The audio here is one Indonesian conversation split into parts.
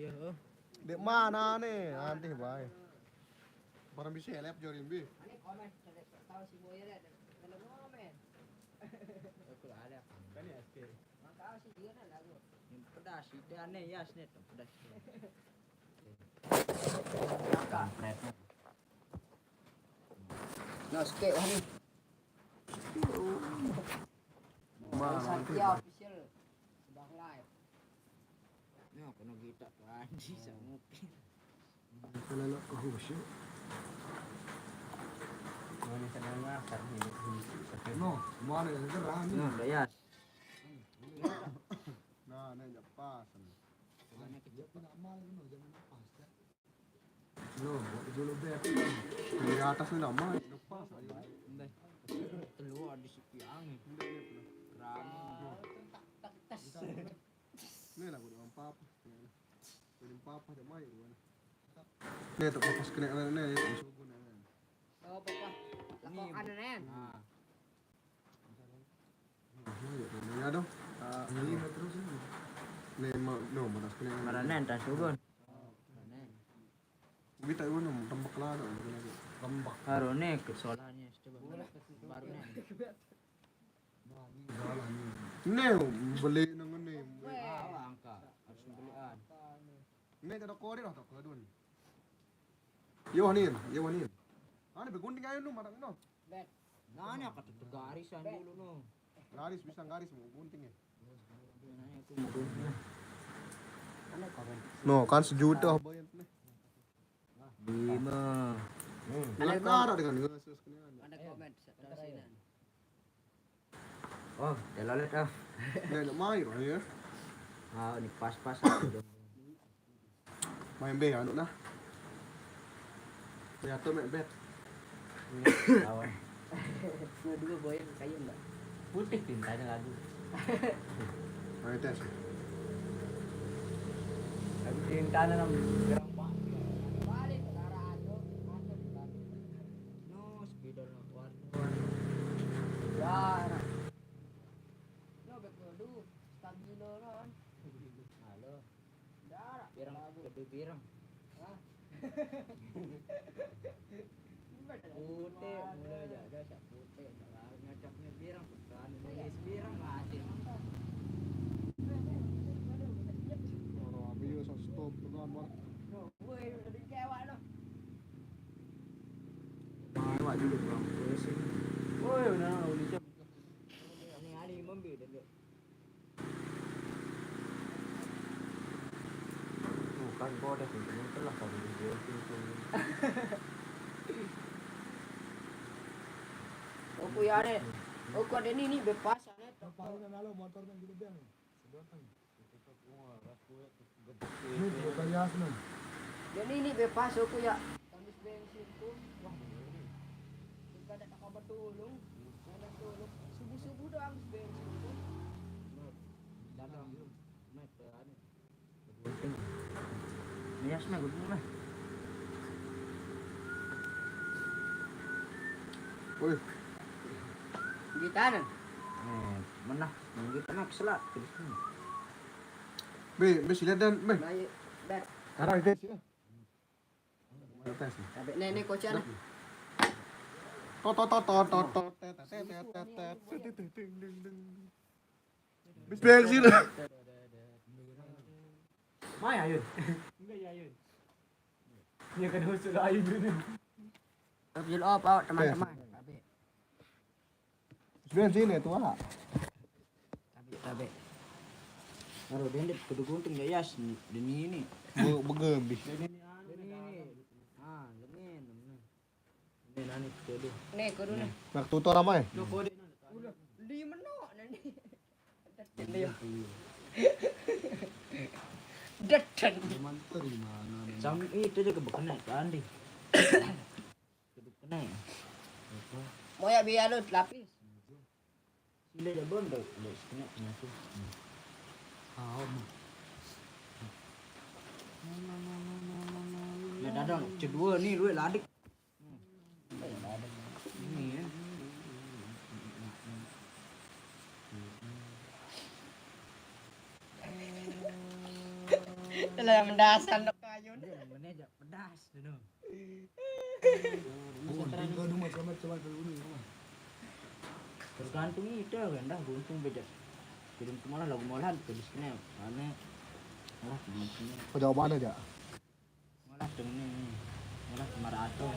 Iya. Dek mana nih? Nanti baik. Barang bisa lep jorin bi. Ini komen tahu si Boy ada dalam komen. Aku ada. Kan ya SK. Maka sih dia kan lagu. Yang pedas itu aneh ya snet pedas. No skip ini. Satya official sedang live. Nah, kena kita Andi sama. Kalau kau husyu. Ini senangnya karena ini. No, mana yang gerah ni? Nah, ya. Nah, ni pas. Soalnya kecil. No, dulu bet. Di atas ni nama pas aja. Keluar di siang. Rame. Ni lah gua papa. Gua papa dah mai gua. Ni tak pas kena ni sugun ni. Oh papa. Lakok ada nen. Nah, Ya dong. Ni terus ni. Ni no mana kena. maranen tas sugun. Maranen. Kita itu nom tembak lah dong. Tembak. Harone kesolanya coba. Baru nih. Ni beli nang ni. Angka harus belian. Ni tak ada kau ni lah tak kedun. Yo hanin. Ani begunting ayo nu marang no. Bet. Nanya kata garisan dulu no. Garis bisa garis mau gunting ya. Nanya aku mau gunting. Ada komen. No kan sejuta bayar ni. 5. Ada dengan ngesus kena. Ada komen tersinan. Oh, delalet ah. Ni nak main lah ya. Ah, ini pas-pas aja. Main be anu nah. Ya tu mek bet. Lawan. Dua boy kayu enggak? Putih tintanya lagu. Main tes. Lagu tintanya nam gerang pak. Balik ke arah anu di balik. No, speeder no warna. Ya. No bet kudu stabilo ron. Halo. Darah. Birang kudu birang. Hah? Putih mulai jaga sak putih. Kalau nyocoknya birang bukan nulis birang asin. Orang abiyo sa stop dengan war. No, boy udah kecewa no. Main wak juga bang. Woi, udah jam. Ini hari membi dan dia. Bukan kau dah pintu telah kau dia pintu. Oku ya deh. Oku ada ni bebas ane. Paling nalo motor nang gitu bang. Ini bukan yasna. Dan ini bebas oku ya. Habis bensin tu. Wah. Kita ada kabar tolong. Ada tolong. Subuh-subuh dah habis bensin tu. Dalam mat anu. Gunting. Nias mah gunting mah. Oi, Gitaran. Mana? Kita nak selat terus. be sila dan be. Baik. Bet. Karang tes ya. Tes. Tapi nenek kocan. Tot. Bis bensin. Mai ayun. Enggak ya ayun. Dia kan usul ayun dulu. Tapi lo apa teman-teman. Tapi Bensin itu ah. tapi. Baru dia kudu gunting ya yas dan ini. Begebis. Ini. Ah, lemen. Ini nani kode. Nih kudu nih. Nak tutor ramai. No kode. Udah di menok nanti. Dia. Dedan. Mantap di mana? Sam itu juga bekena kan di. Kudu kena. Mau ya biar lu lapis. Sila dah bondo, les kena tu. Ya dadang kedua ni duit ladik. Ini kan. Lah mendasan dok kayu. Dia namanya aja pedas dulu. Tergantung itu kan dah buntung beda. Kirim ke malah lagu malahan ke di sini. Karena malah buntung. Kau jawaban aja. Malah dengan ini. Malah marato.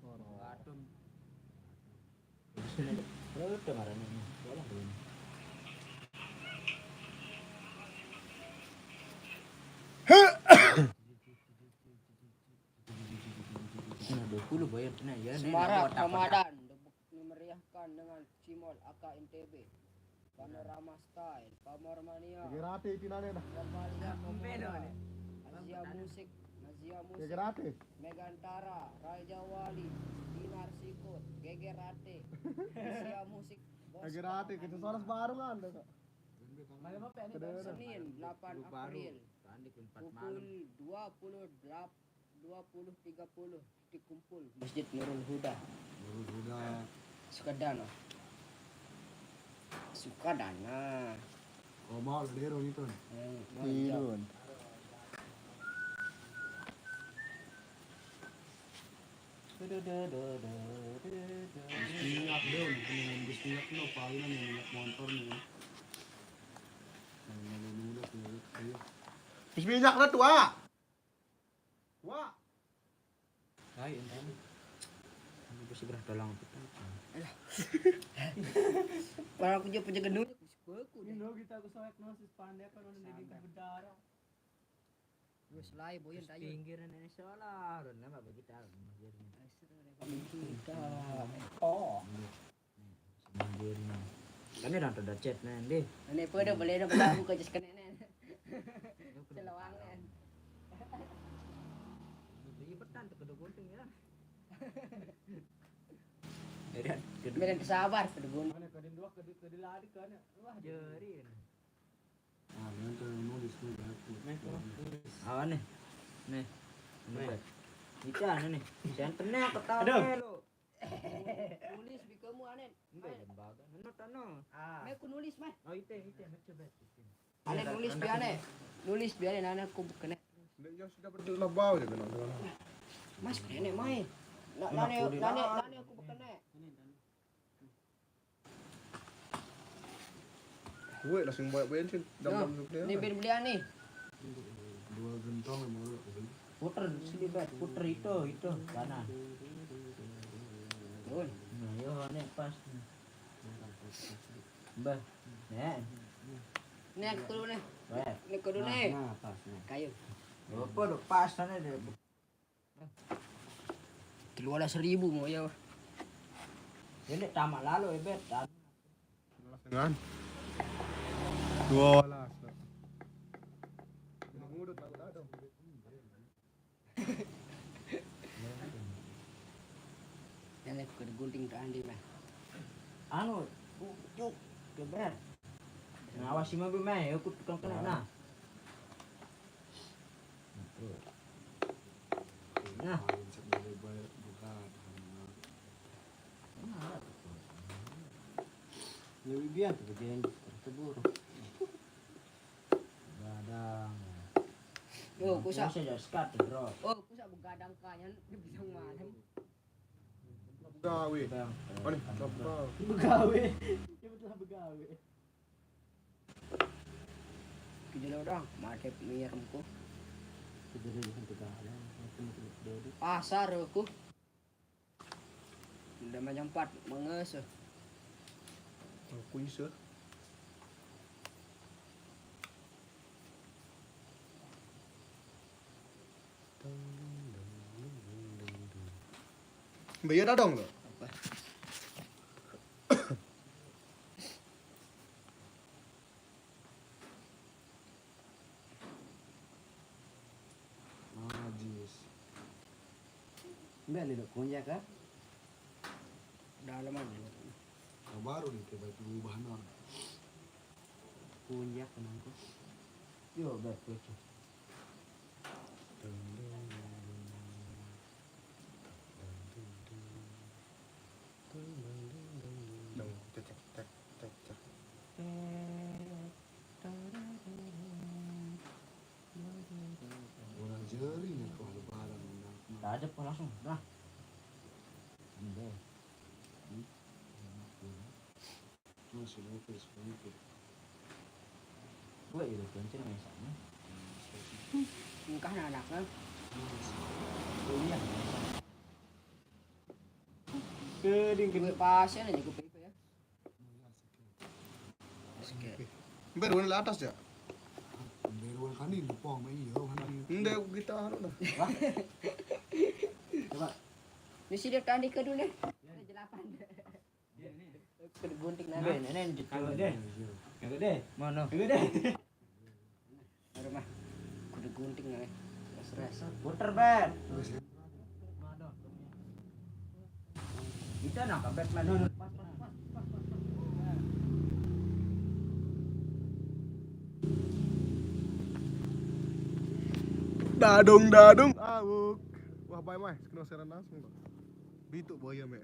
Marato. Di sini. Berapa kemarin ini? Boleh belum? Nah, 20 bayar kena ya. Semarak Ramadan dimeriahkan dengan Cimol AK NTB. Panorama Style, Panormania, Gerate tinane dah. Normalia Kompola, Asia Musik, Gerate. Megantara, Raja Wali, Dinar Sikut, Gegerate, Asia Musik, Gerate kita soras baru kan. Senin 8 April pukul 20.30 dikumpul Masjid Nurul Huda, Sukadana. Komal dero itu. Mantap. Minyak deo, minyak no paling minyak motor nih. Bis minyak dah tua. Tua. Hai, entah. Ini bisa gerah tolong kita. Para aku juga penjaga gedung. Ini kita aku soek nosis pandai kan orang jadi berdarah. Wes lai boyen tayo. Pinggiran ini salah, dan nama kita. Oh. Sendirinya. Kan ini dah ada chat nanti. Ini pada boleh dah pada buka jas kenen. Celawangan. Jadi petan tu kedua gunting ya. Kemudian kesabar pada gun. Mana kedin dua kedin lari kan. Wah jerin. Ah, nanti nulis nih berarti. Awan nih. Nih. Nih. Ikan nih. Senternya ketawa lu. Nulis di kamu anen. Enggak lembaga. Menurut anu. Aku nulis mah. Oh itu coba. Anen nulis biane. Nulis biane anak aku bukan. Ya sudah berjulah bau je kena. Mas kene mai. Nane aku bukan. Gue langsung bawa bensin. Dam dia. Ini ben belian nih. Dua gentong yang mau Puter sini bet. Puter itu kanan. Nun. Nah, yo nih pas. Mbah. Nih. Ini aku dulu nih. Weh. Ini kudu nih. Nah, pas nih. Kayu. Apa udah pas sana deh. Keluar 1.000 mau ya. Ini tamat lalu bet. dengan 12. Ngudut aku tak ada. Yang aku kudu gunting ke Andi mah. Anu, cuk, keber. Nah, awas si mobil mah, aku tukang kena nah. Nah, lebih biar tuh bagian terburu. Gadang. Oh, kusa. Saya skat bro. Oh, kusa begadang kanyan di bidang malam. Gawe. Ani, apa? Begawe. Dia betul begawe. Kejelo dong, madep miremku. Kejadian dengan tegalan. Pasar aku. Udah macam 4 menges. Aku isa. Bayar dah dong lo. Apa? Najis. Enggak lihat kunjak kan? Dalaman. Yang baru nih kayak perubahan orang. Kunjak kenapa? Yo, betul. Dong, cek. ada kok langsung. Nah. Ini. Masih Lopez, Benfica. Gue itu kunci namanya sama. Nikah anak kan. Iya. Keding gue pasien aja gue PP ya. Oke. Baru di atas ya? Beruan kan ini pong mai yo kan ini. Enggak kita anu dah. Coba. Di sini tadi ke dulu deh. Ada jelapan. Gunting nana. Nenek kagak deh. Kagak deh. Mana? Kagak deh. Ada mah. Kudu gunting nih. Rasa. Puter, Bet. Kita nak Batman dulu. Dadung awuk. Wah, bye mai, kena serenas. Bitu boya me.